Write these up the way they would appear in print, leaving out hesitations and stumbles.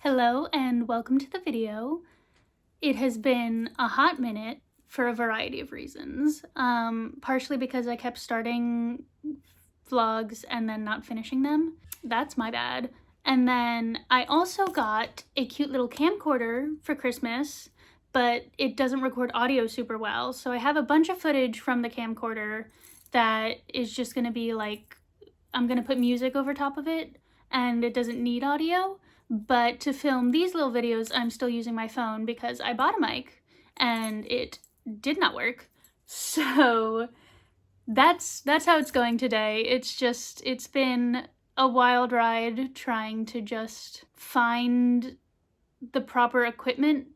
Hello and welcome to the video. It has been a hot minute for a variety of reasons. Partially because I kept starting vlogs and then not finishing them. That's my bad. And then I also got a cute little camcorder for Christmas, but it doesn't record audio super well. So I have a bunch of footage from the camcorder that is just gonna be like, I'm gonna put music over top of it and it doesn't need audio. But to film these little videos, I'm still using my phone because I bought a mic and it did not work. So that's how it's going today. It's been a wild ride trying to just find the proper equipment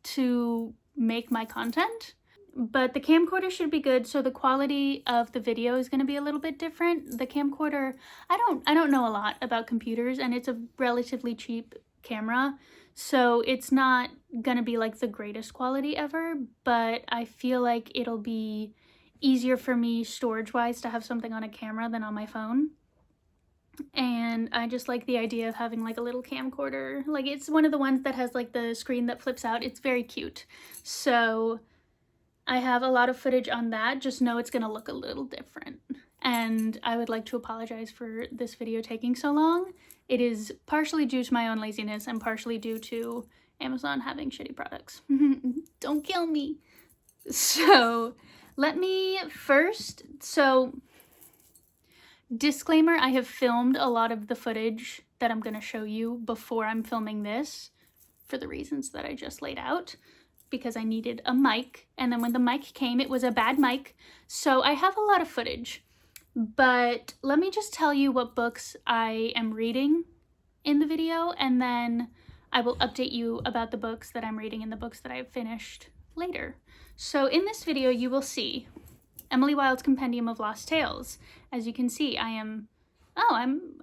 to make my content. But the camcorder should be good, so the quality of the video is going to be a little bit different. The camcorder, I don't know a lot about computers, and it's a relatively cheap camera, so it's not going to be like the greatest quality ever, but I feel like it'll be easier for me storage-wise to have something on a camera than on my phone. And I just like the idea of having like a little camcorder. Like, it's one of the ones that has like the screen that flips out. It's very cute. So I have a lot of footage on that, just know it's gonna look a little different. And I would like to apologize for this video taking so long. It is partially due to my own laziness and partially due to Amazon having shitty products. Don't kill me. So let me first, disclaimer, I have filmed a lot of the footage that I'm gonna show you before I'm filming this for the reasons that I just laid out, because I needed a mic, and then when the mic came, it was a bad mic, so I have a lot of footage. But let me just tell you what books I am reading in the video, and then I will update you about the books that I'm reading and the books that I've finished later. So in this video, you will see Emily Wilde's Compendium of Lost Tales. As you can see, I'm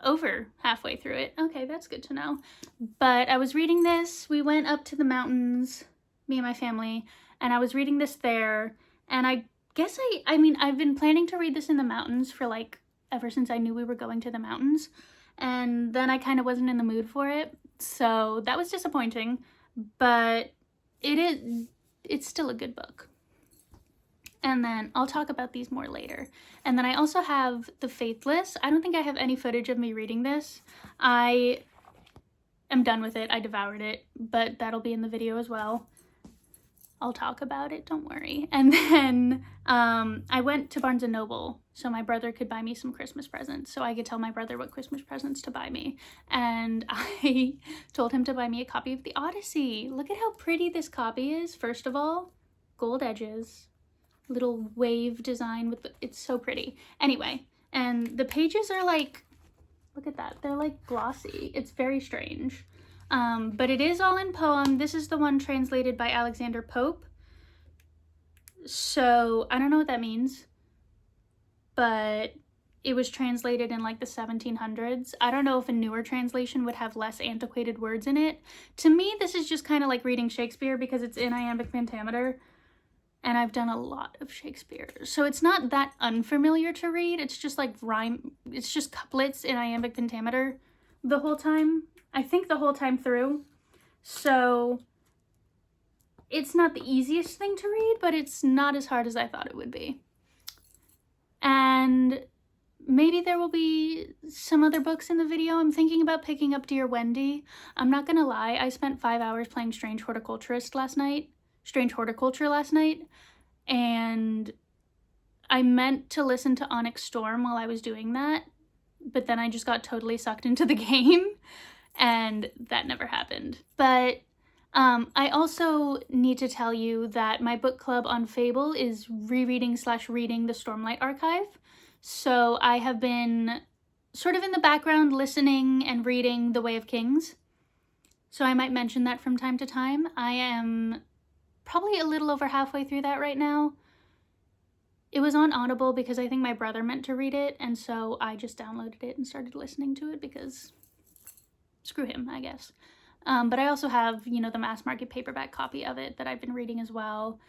over halfway through it. Okay, that's good to know. But I was reading this, we went up to the mountains, me and my family, and I was reading this there, and I guess I've been planning to read this in the mountains for like ever since I knew we were going to the mountains, and then I kind of wasn't in the mood for it, so that was disappointing, but it's still a good book. And then I'll talk about these more later. And then I also have The Faithless. I don't think I have any footage of me reading this. I am done with it. I devoured it, but that'll be in the video as well. I'll talk about it, don't worry. And then I went to Barnes & Noble so my brother could buy me some Christmas presents, so I could tell my brother what Christmas presents to buy me. And I told him to buy me a copy of The Odyssey. Look at how pretty this copy is. First of all, gold edges, little wave design with it's so pretty. Anyway, and the pages are like, look at that, they're like glossy. It's very strange. But it is all in poem. This is the one translated by Alexander Pope. So I don't know what that means, but it was translated in like the 1700s. I don't know if a newer translation would have less antiquated words in it. To me, this is just kind of like reading Shakespeare because it's in iambic pentameter, and I've done a lot of Shakespeare. So it's not that unfamiliar to read. It's just like rhyme, it's just couplets in iambic pentameter the whole time. I think the whole time through. So it's not the easiest thing to read, but it's not as hard as I thought it would be. And maybe there will be some other books in the video. I'm thinking about picking up Dear Wendy. I'm not gonna lie, I spent 5 hours playing Strange Horticulture last night, and I meant to listen to Onyx Storm while I was doing that, but then I just got totally sucked into the game, and that never happened. But I also need to tell you that my book club on Fable is rereading / reading the Stormlight Archive. So I have been sort of in the background listening and reading The Way of Kings. So I might mention that from time to time. I am probably a little over halfway through that right now. It was on Audible because I think my brother meant to read it, and so I just downloaded it and started listening to it because screw him, I guess. But I also have, the mass market paperback copy of it that I've been reading as well.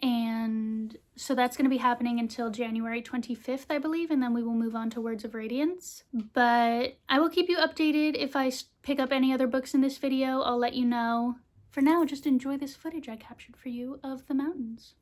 And so that's going to be happening until January 25th, I believe, and then we will move on to Words of Radiance. But I will keep you updated if I pick up any other books in this video. I'll let you know. For now, just enjoy this footage I captured for you of the mountains.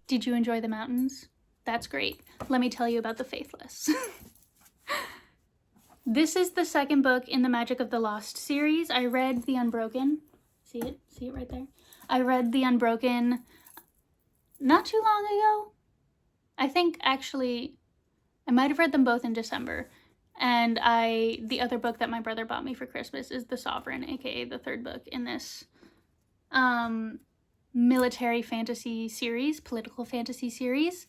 Did you enjoy the mountains? That's great. Let me tell you about the Faithless. This is the second book in the Magic of the Lost series. I read The Unbroken. See it? See it right there? I read The Unbroken not too long ago. I think actually I might have read them both in December. And the other book that my brother bought me for Christmas is The Sovereign, aka the third book in this military fantasy series, political fantasy series.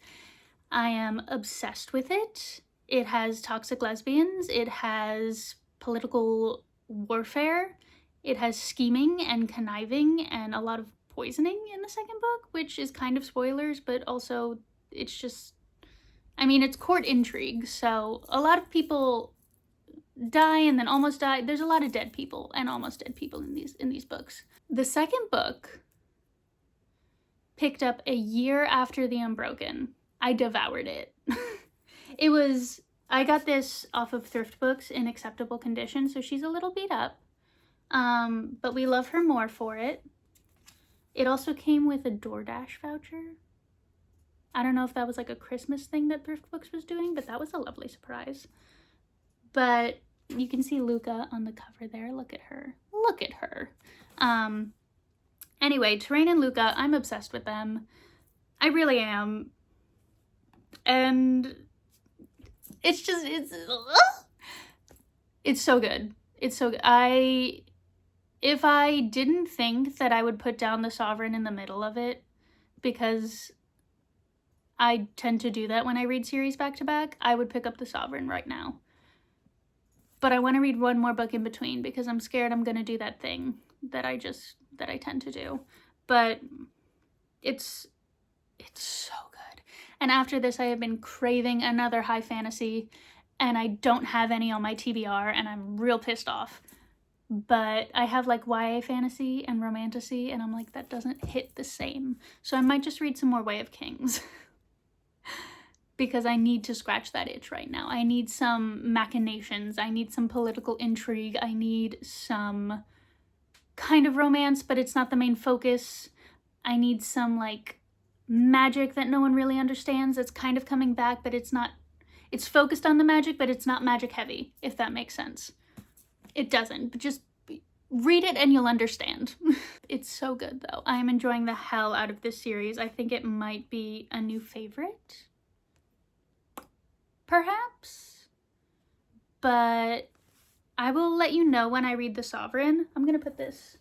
I am obsessed with it. It has toxic lesbians, it has political warfare, it has scheming and conniving and a lot of poisoning in the second book, which is kind of spoilers, but also it's just, I mean, it's court intrigue, so a lot of people die and then almost die. There's a lot of dead people and almost dead people in these books. The second book picked up a year after The Unbroken. I devoured it. I got this off of Thrift Books in acceptable condition, so she's a little beat up. But we love her more for it. It also came with a DoorDash voucher. I don't know if that was like a Christmas thing that Thrift Books was doing, but that was a lovely surprise. But you can see Luca on the cover there. Look at her. Look at her. Anyway, Terrain and Luca, I'm obsessed with them. I really am. And it's just, it's so good. It's so good. If I didn't think that I would put down The Sovereign in the middle of it, because I tend to do that when I read series back to back, I would pick up The Sovereign right now. But I want to read one more book in between because I'm scared I'm going to do that thing that I tend to do. But it's so good. And after this, I have been craving another high fantasy, and I don't have any on my TBR, and I'm real pissed off. But I have like YA fantasy and romantasy, and I'm like, that doesn't hit the same. So I might just read some more Way of Kings. Because I need to scratch that itch right now. I need some machinations. I need some political intrigue. I need some kind of romance, but it's not the main focus. I need some like magic that no one really understands. It's kind of coming back, but it's not. It's focused on the magic, but it's not magic heavy, if that makes sense. It doesn't, but just read it and you'll understand. It's so good though. I am enjoying the hell out of this series. I think it might be a new favorite. Perhaps, but I will let you know when I read The Sovereign. I'm gonna put this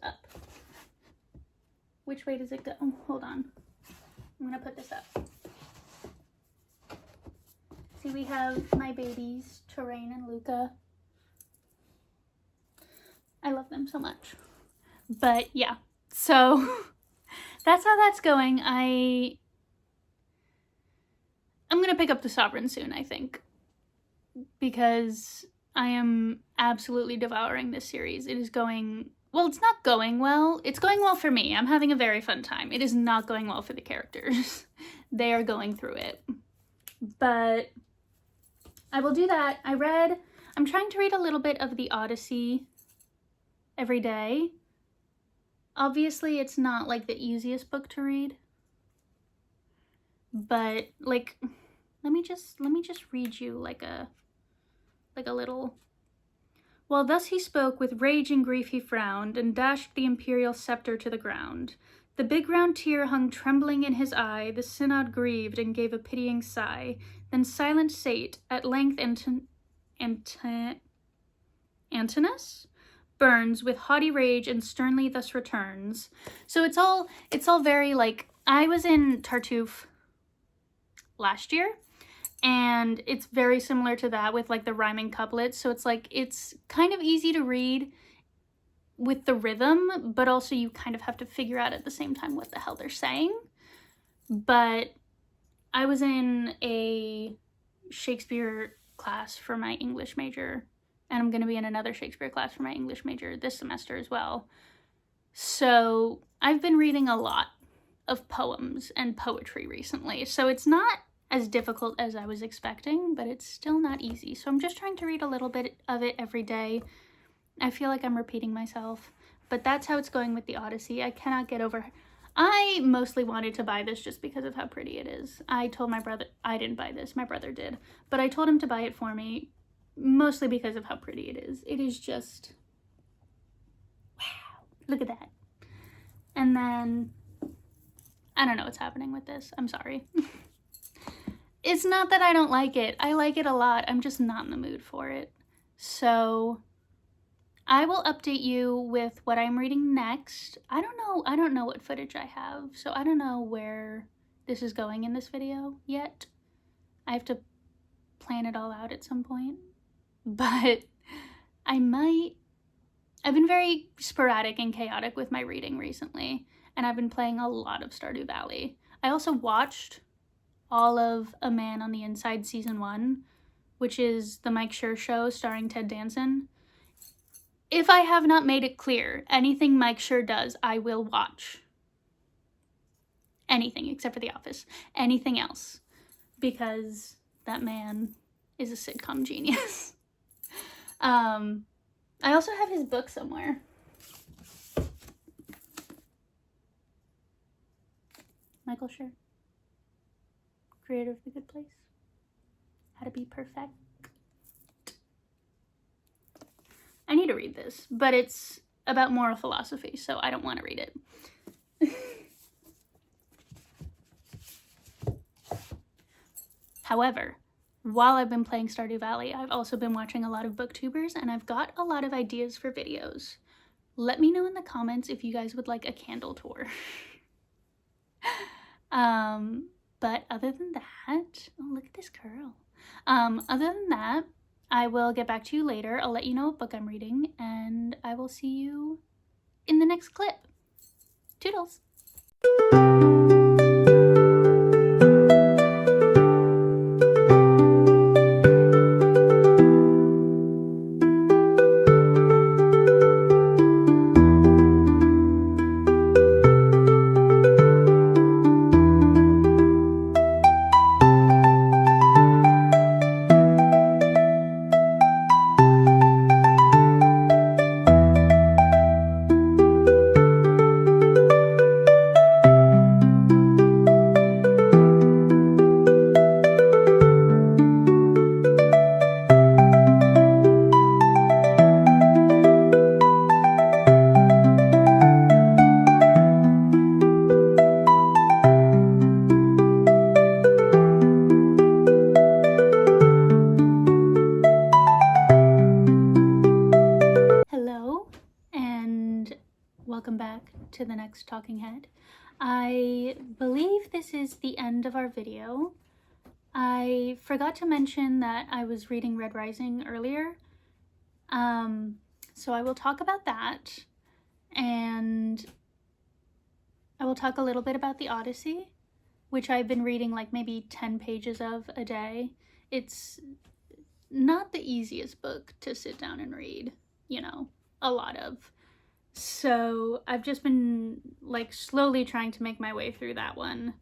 up. Which way does it go? Hold on. I'm gonna put this up. See, we have my babies, Terrain and Luca. I love them so much. But yeah, so that's how that's going. I'm gonna pick up The Sovereign soon, I think, because I am absolutely devouring this series. It is going, well, it's not going well. It's going well for me. I'm having a very fun time. It is not going well for the characters. They are going through it. But I will do that. I'm trying to read a little bit of the Odyssey every day. Obviously, it's not like the easiest book to read. But like, let me just read you like a little. While thus he spoke, with rage and grief he frowned, and dashed the imperial scepter to the ground. The big round tear hung trembling in his eye. The synod grieved and gave a pitying sigh. Then silent sate. At length Antinous burns with haughty rage and sternly thus returns. So it's all very like, I was in Tartuffe last year, and it's very similar to that with like the rhyming couplets. So it's like, it's kind of easy to read with the rhythm, but also you kind of have to figure out at the same time what the hell they're saying. But I was in a Shakespeare class for my English major, and I'm going to be in another Shakespeare class for my English major this semester as well. So I've been reading a lot of poems and poetry recently. So it's not as difficult as I was expecting, but it's still not easy. So I'm just trying to read a little bit of it every day. I feel like I'm repeating myself, but that's how it's going with the Odyssey. I cannot get over. I mostly wanted to buy this just because of how pretty it is. I told my brother, I didn't buy this, my brother did, but I told him to buy it for me, mostly because of how pretty it is. It is just, wow, look at that. And then, I don't know what's happening with this. I'm sorry. It's not that I don't like it. I like it a lot. I'm just not in the mood for it. So I will update you with what I'm reading next. I don't know what footage I have, so I don't know where this is going in this video yet. I have to plan it all out at some point, but I've been very sporadic and chaotic with my reading recently, and I've been playing a lot of Stardew Valley. I also watched all of A Man on the Inside Season 1, which is the Mike Schur show starring Ted Danson. If I have not made it clear, anything Mike Schur does, I will watch. Anything except for The Office. Anything else. Because that man is a sitcom genius. I also have his book somewhere. Michael Schur. Creator of The Good Place. How to Be Perfect. I need to read this, but it's about moral philosophy, so I don't want to read it. However, while I've been playing Stardew Valley, I've also been watching a lot of booktubers, and I've got a lot of ideas for videos. Let me know in the comments if you guys would like a candle tour. But other than that, oh, look at this curl. Other than that, I will get back to you later. I'll let you know what book I'm reading, and I will see you in the next clip. Toodles! Welcome back to the next talking head. I believe this is the end of our video. I forgot to mention that I was reading Red Rising earlier. So I will talk about that, and I will talk a little bit about the Odyssey, which I've been reading like maybe 10 pages of a day. It's not the easiest book to sit down and read, you know, a lot of. So I've just been like slowly trying to make my way through that one,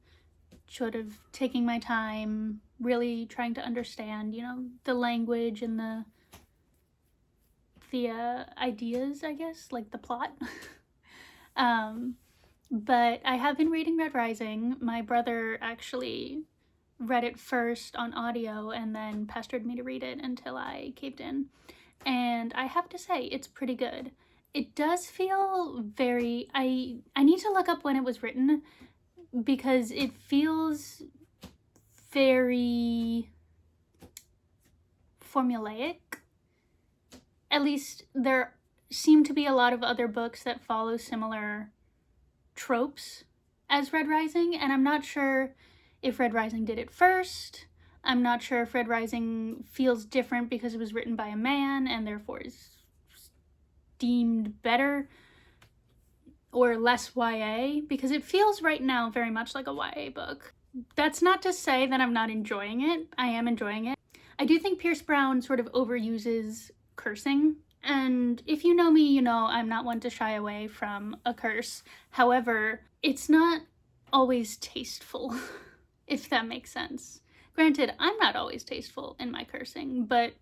sort of taking my time, really trying to understand, you know, the language and the ideas, I guess, like the plot. But I have been reading Red Rising. My brother actually read it first on audio and then pestered me to read it until I caved in. And I have to say, it's pretty good. it does feel very, I need to look up when it was written, because it feels very formulaic. At least there seem to be a lot of other books that follow similar tropes as Red Rising, and I'm not sure if Red Rising did it first. I'm not sure if Red Rising feels different because it was written by a man and therefore is deemed better or less YA, because it feels right now very much like a YA book. That's not to say that I'm not enjoying it. I am enjoying it. I do think Pierce Brown sort of overuses cursing, and if you know me, you know I'm not one to shy away from a curse. However, it's not always tasteful, if that makes sense. Granted, I'm not always tasteful in my cursing, but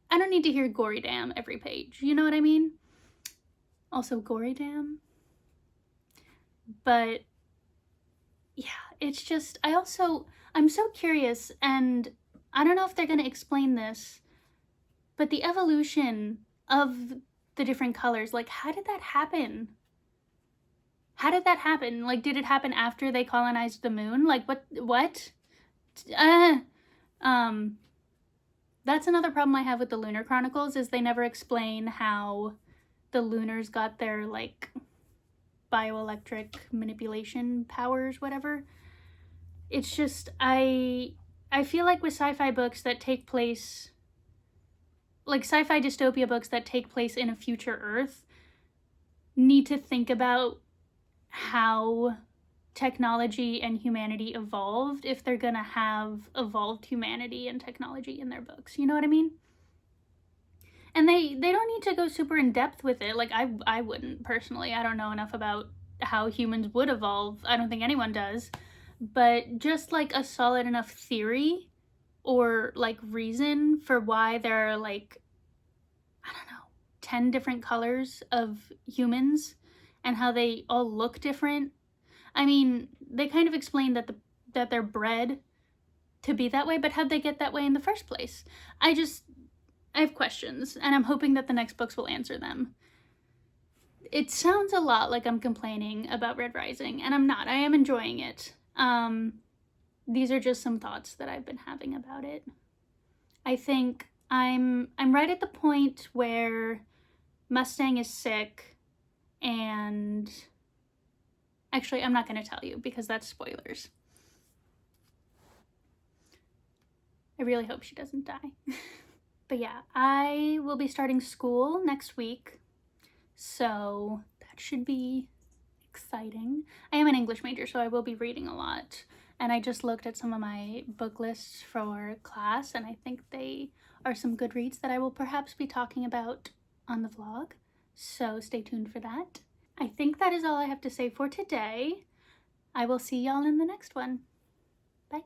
I don't need to hear gory damn every page, you know what I mean? Also, gory damn. But yeah, it's just, I'm so curious, and I don't know if they're going to explain this, but the evolution of the different colors, like, how did that happen? How did that happen? Like, did it happen after they colonized the moon? Like, what? That's another problem I have with the Lunar Chronicles, is they never explain how the Lunars got their, like, bioelectric manipulation powers, whatever. It's just, I feel like with sci-fi books that take place, like sci-fi dystopia books that take place in a future Earth, need to think about how technology and humanity evolved if they're gonna have evolved humanity and technology in their books. You know what I mean? And they don't need to go super in depth with it. Like, I wouldn't personally. I don't know enough about how humans would evolve. I don't think anyone does. But just like a solid enough theory or like reason for why there are, like, I don't know, 10 different colors of humans and how they all look different. I mean, they kind of explained that they're bred to be that way, but how'd they get that way in the first place? I have questions, and I'm hoping that the next books will answer them. It sounds a lot like I'm complaining about Red Rising, and I'm not. I am enjoying it. These are just some thoughts that I've been having about it. I think I'm right at the point where Mustang is sick, and actually, I'm not going to tell you because that's spoilers. I really hope she doesn't die. But yeah, I will be starting school next week, so that should be exciting. I am an English major, so I will be reading a lot, and I just looked at some of my book lists for class, and I think they are some good reads that I will perhaps be talking about on the vlog, so stay tuned for that. I think that is all I have to say for today. I will see y'all in the next one. Bye.